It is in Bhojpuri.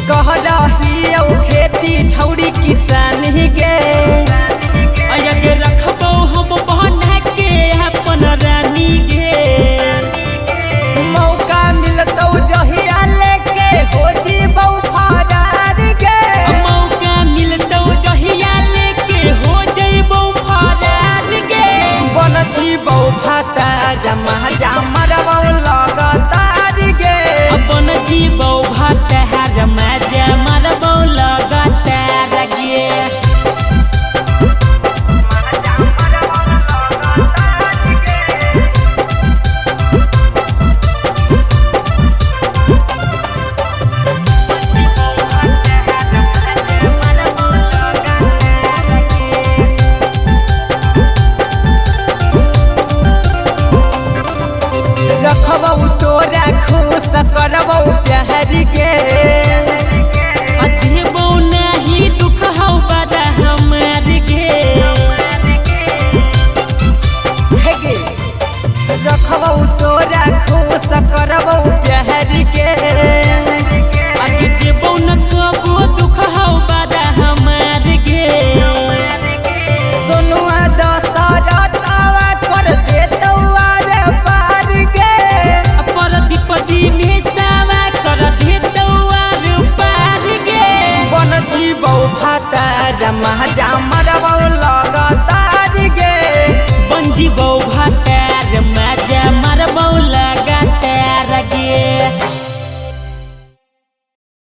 कह रही खेती छौड़ी किसान गे अगे रखबो हम बहना के अपन रानी गे। मौका मिलतौ जहिया लेके हो जीबौ फरार गे। मौका मिलतौ जहिया लेके हो जइबौ फरार गे। बन जीबौ भातार महजा मरबौ लगातार गे। अपन जीबौ भातार मजा मरबौ लगातार गे। रखबौ तोरा खुश करबौ प्यार गे। देबौ नहीं दुख हौ बड़ा हमार गे। रखबौ तोरा खुश करबौ प्यार गे। आगे देबौ न कबो दुख हौ बड़ा हमार गे। सोनुआ दशरथवा कर देतौ आरे पार गे। परदीप दिनेशवा कर देतौ आर पार गे। बन जीबौ भातार महजा मरबौ लगातार गे। बन जीबौ भातार